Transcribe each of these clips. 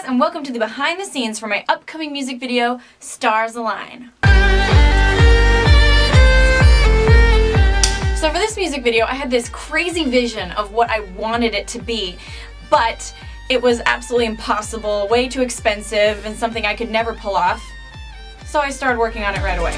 and welcome to the behind the scenes for my upcoming music video, Stars Align. So for this music video, I had this crazy vision of what I wanted it to be, but it was absolutely impossible, way too expensive, and something I could never pull off. So I started working on it right away.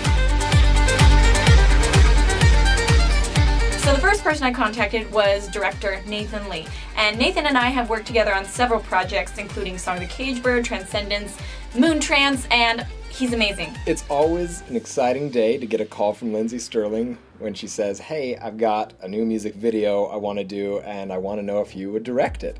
So the first person I contacted was director Nathan Lee, and Nathan and I have worked together on several projects including Song of the Cage Bird, Transcendence, Moon Trance, and he's amazing. It's always an exciting day to get a call from Lindsey Sterling when she says, hey, I've got a new music video I want to do and I want to know if you would direct it.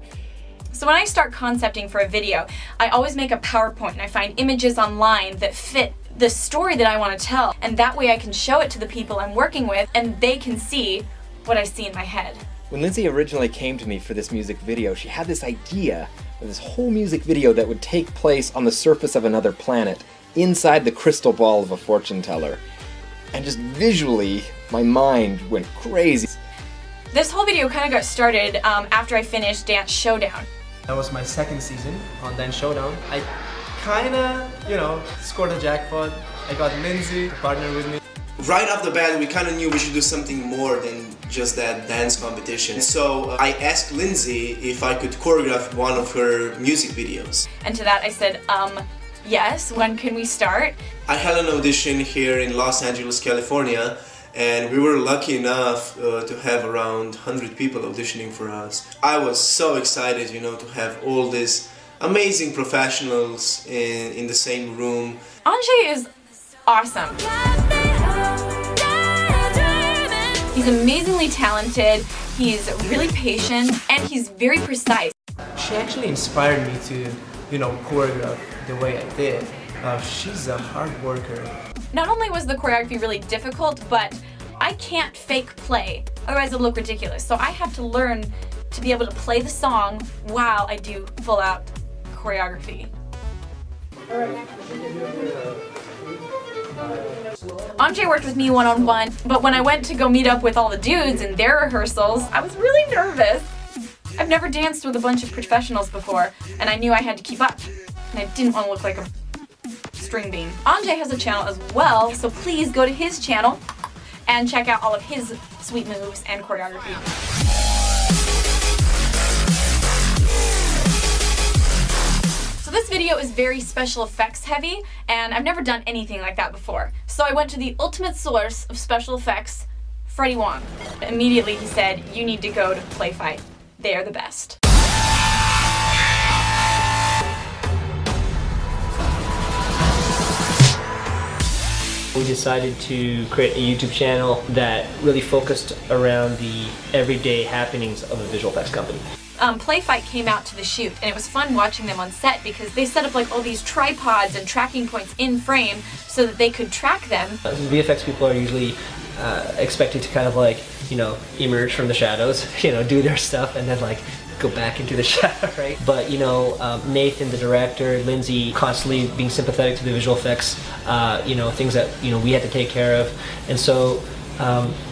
So when I start concepting for a video, I always make a PowerPoint and I find images online that fit the story that I want to tell, and that way I can show it to the people I'm working with and they can see what I see in my head. When Lindsey originally came to me for this music video, she had this idea of this whole music video that would take place on the surface of another planet, inside the crystal ball of a fortune teller. And just visually, my mind went crazy. This whole video kind of got started after I finished Dance Showdown. That was my second season on Dance Showdown. I kinda, scored a jackpot. I got Lindsey to partner with me. Right off the bat, we kind of knew we should do something more than just that dance competition. So I asked Lindsey if I could choreograph one of her music videos. And to that I said, yes, when can we start? I had an audition here in Los Angeles, California, and we were lucky enough to have around 100 people auditioning for us. I was so excited, to have all these amazing professionals in the same room. Anjay is awesome. He's amazingly talented, he's really patient, and he's very precise. She actually inspired me to, choreograph the way I did. She's a hard worker. Not only was the choreography really difficult, but I can't fake play, otherwise it'll look ridiculous. So I have to learn to be able to play the song while I do full out choreography. Anjay worked with me one-on-one, but when I went to go meet up with all the dudes in their rehearsals, I was really nervous. I've never danced with a bunch of professionals before, and I knew I had to keep up. And I didn't want to look like a string bean. Anjay has a channel as well, so please go to his channel and check out all of his sweet moves and choreography. So this video is very special effects heavy, and I've never done anything like that before. So I went to the ultimate source of special effects, Freddie Wong. Immediately he said, you need to go to Play Fight. They are the best. We decided to create a YouTube channel that really focused around the everyday happenings of a visual effects company. Play Fight came out to the shoot, and it was fun watching them on set because they set up like all these tripods and tracking points in frame so that they could track them. VFX people are usually expected to kind of emerge from the shadows, do their stuff and then go back into the shadow, right? But Nathan, the director, Lindsey, constantly being sympathetic to the visual effects, things that we had to take care of, and so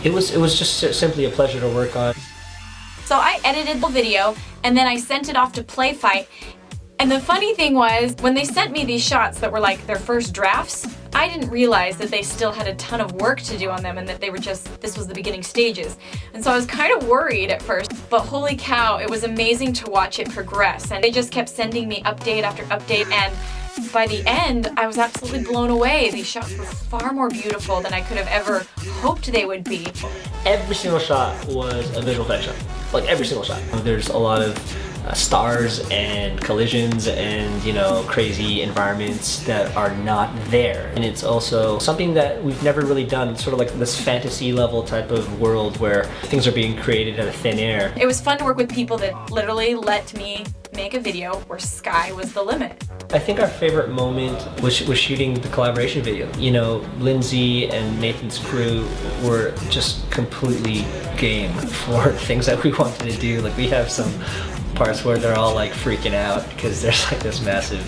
it was just simply a pleasure to work on. So I edited the video and then I sent it off to Play Fight. And the funny thing was, when they sent me these shots that were like their first drafts, I didn't realize that they still had a ton of work to do on them and that they were this was the beginning stages. And so I was kind of worried at first, but holy cow, it was amazing to watch it progress. And they just kept sending me update after update, and by the end, I was absolutely blown away. These shots were far more beautiful than I could have ever hoped they would be. Every single shot was a visual effects shot. Every single shot. There's a lot of stars and collisions and crazy environments that are not there, and it's also something that we've never really done, sort of like this fantasy level type of world where things are being created out of thin air. It was fun to work with people that literally let me make a video where sky was the limit. I think our favorite moment was shooting the collaboration video. Lindsey and Nathan's crew were just completely game for things that we wanted to do. We have some parts where they're all freaking out because there's this massive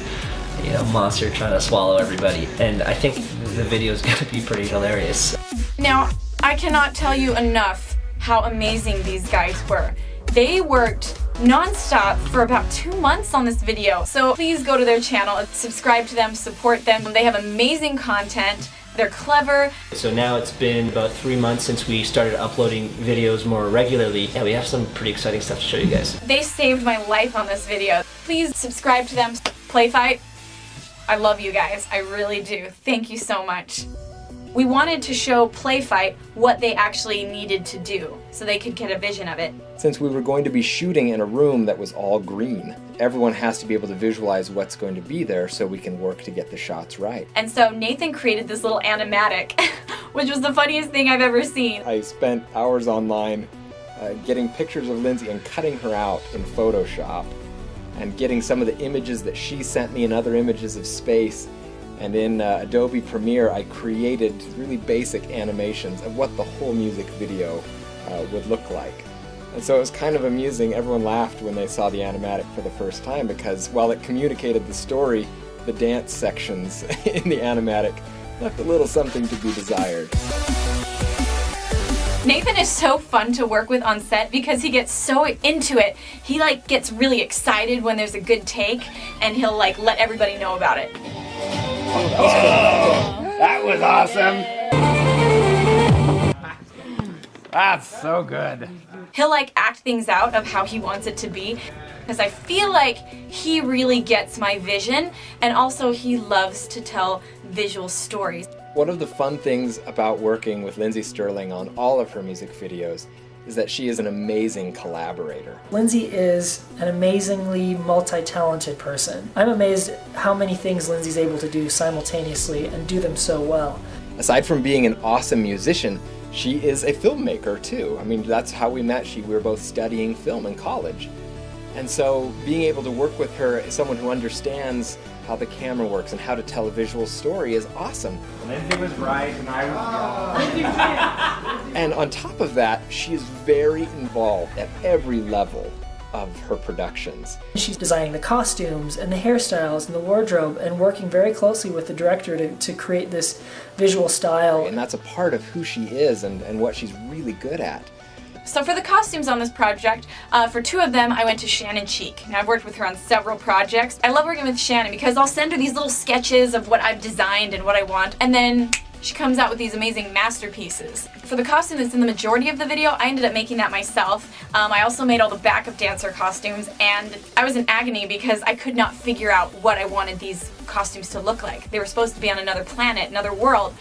monster trying to swallow everybody, and I think the video is going to be pretty hilarious. Now, I cannot tell you enough how amazing these guys were. They worked non-stop for about 2 months on this video. So please go to their channel, subscribe to them, support them. They have amazing content. They're clever. So now it's been about 3 months since we started uploading videos more regularly, and we have some pretty exciting stuff to show you guys. They saved my life on this video. Please subscribe to them. Play Fight. I love you guys. I really do. Thank you so much. We wanted to show Play Fight what they actually needed to do so they could get a vision of it. Since we were going to be shooting in a room that was all green, everyone has to be able to visualize what's going to be there so we can work to get the shots right. And so Nathan created this little animatic, which was the funniest thing I've ever seen. I spent hours online getting pictures of Lindsey and cutting her out in Photoshop and getting some of the images that she sent me and other images of space. And in Adobe Premiere, I created really basic animations of what the whole music video would look like. And so it was kind of amusing. Everyone laughed when they saw the animatic for the first time because while it communicated the story, the dance sections in the animatic left a little something to be desired. Nathan is so fun to work with on set because he gets so into it. He gets really excited when there's a good take and he'll let everybody know about it. Oh, that was awesome. That's so good. He'll act things out of how he wants it to be because I feel like he really gets my vision, and also he loves to tell visual stories. One of the fun things about working with Lindsey Stirling on all of her music videos is that she is an amazing collaborator. Lindsey is an amazingly multi-talented person. I'm amazed at how many things Lindsey's able to do simultaneously and do them so well. Aside from being an awesome musician, she is a filmmaker too. I mean, that's how we met. We were both studying film in college. And so being able to work with her as someone who understands how the camera works and how to tell a visual story is awesome. Lindsey was right and I was wrong. And on top of that, she is very involved at every level of her productions. She's designing the costumes and the hairstyles and the wardrobe and working very closely with the director to create this visual style. And that's a part of who she is and what she's really good at. So for the costumes on this project, for 2 of them, I went to Shannon Cheek. Now, I've worked with her on several projects. I love working with Shannon because I'll send her these little sketches of what I've designed and what I want, and then she comes out with these amazing masterpieces. For the costume that's in the majority of the video, I ended up making that myself. I also made all the backup dancer costumes, and I was in agony because I could not figure out what I wanted these costumes to look like. They were supposed to be on another planet, another world.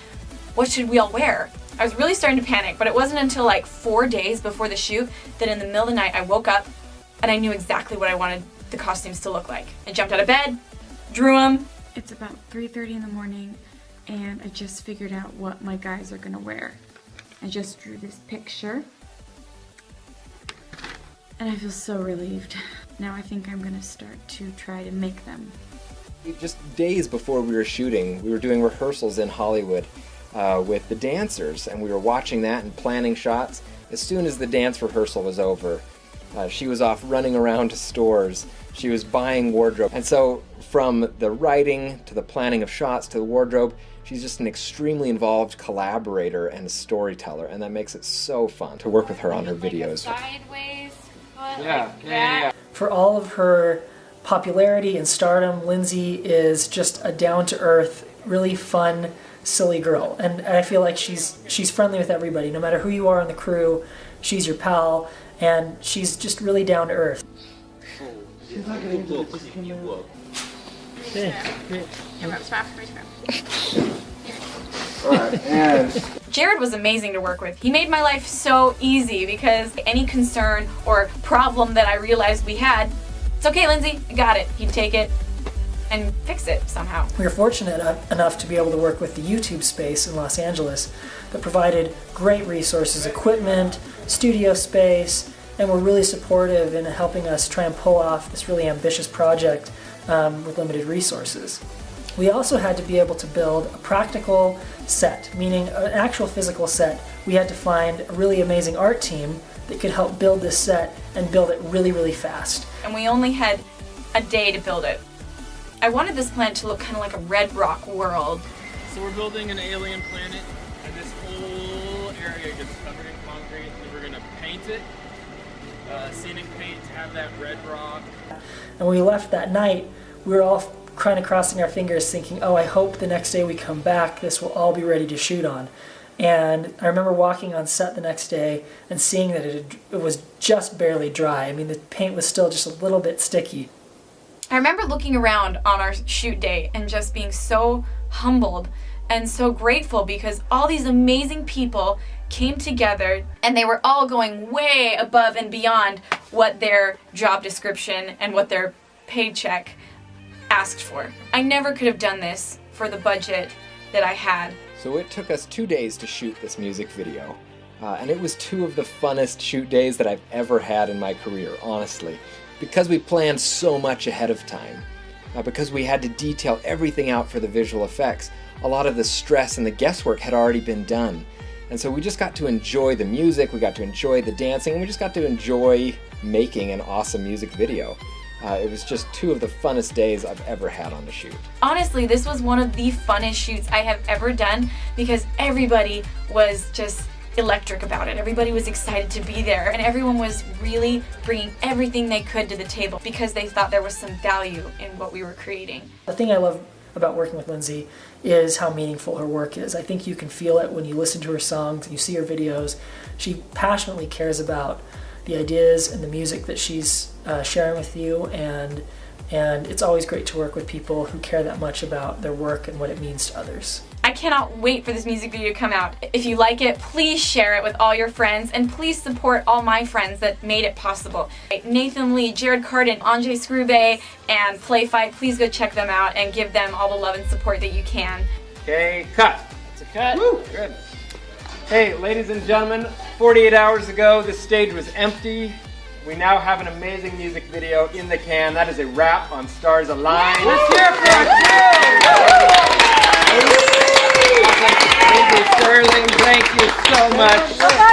What should we all wear? I was really starting to panic, but it wasn't until 4 days before the shoot that in the middle of the night I woke up and I knew exactly what I wanted the costumes to look like. I jumped out of bed, drew them. It's about 3:30 in the morning and I just figured out what my guys are gonna wear. I just drew this picture and I feel so relieved. Now I think I'm gonna start to try to make them. Just days before we were shooting, we were doing rehearsals in Hollywood with the dancers, and we were watching that and planning shots. As soon as the dance rehearsal was over, she was off running around to stores. She was buying wardrobe. And so from the writing to the planning of shots to the wardrobe, she's just an extremely involved collaborator and a storyteller, and that makes it so fun to work with her on her videos. Sideways foot Yeah, like that. For all of her popularity and stardom, Lindsey is just a down-to-earth, really fun, silly girl, and I feel like she's friendly with everybody. No matter who you are on the crew, she's your pal, and she's just really down to earth. Alright, and Jared was amazing to work with. He made my life so easy because any concern or problem that I realized we had, it's okay, Lindsey, I got it. He'd take it and fix it somehow. We were fortunate enough to be able to work with the YouTube space in Los Angeles that provided great resources, equipment, studio space, and were really supportive in helping us try and pull off this really ambitious project with limited resources. We also had to be able to build a practical set, meaning an actual physical set. We had to find a really amazing art team that could help build this set and build it really, really fast. And we only had a day to build it. I wanted this planet to look kind of like a red rock world. So we're building an alien planet, and this whole area gets covered in concrete, and we're gonna paint it scenic paint to have that red rock. And when we left that night, we were all kind of crossing our fingers thinking, oh, I hope the next day we come back, this will all be ready to shoot on. And I remember walking on set the next day and seeing that it was just barely dry. I mean, the paint was still just a little bit sticky. I remember looking around on our shoot day and just being so humbled and so grateful because all these amazing people came together and they were all going way above and beyond what their job description and what their paycheck asked for. I never could have done this for the budget that I had. So it took us 2 days to shoot this music video. And it was 2 of the funnest shoot days that I've ever had in my career, honestly. Because we planned so much ahead of time. Because we had to detail everything out for the visual effects, a lot of the stress and the guesswork had already been done. And so we just got to enjoy the music, we got to enjoy the dancing, and we just got to enjoy making an awesome music video. It was just 2 of the funnest days I've ever had on the shoot. Honestly, this was one of the funnest shoots I have ever done because everybody was just electric about it. Everybody was excited to be there and everyone was really bringing everything they could to the table because they thought there was some value in what we were creating. The thing I love about working with Lindsey is how meaningful her work is. I think you can feel it when you listen to her songs and you see her videos. She passionately cares about the ideas and the music that she's sharing with you, and it's always great to work with people who care that much about their work and what it means to others. I cannot wait for this music video to come out. If you like it, please share it with all your friends and please support all my friends that made it possible. Nathan Lee, Jared Carden, Anjay Screwbay, and Playfight, please go check them out and give them all the love and support that you can. Okay, cut. It's a cut. Woo! Good. Hey, ladies and gentlemen, 48 hours ago, this stage was empty. We now have an amazing music video in the can. That is a wrap on Stars Align. Let's hear it for it! Lindsey Sterling, thank you so much.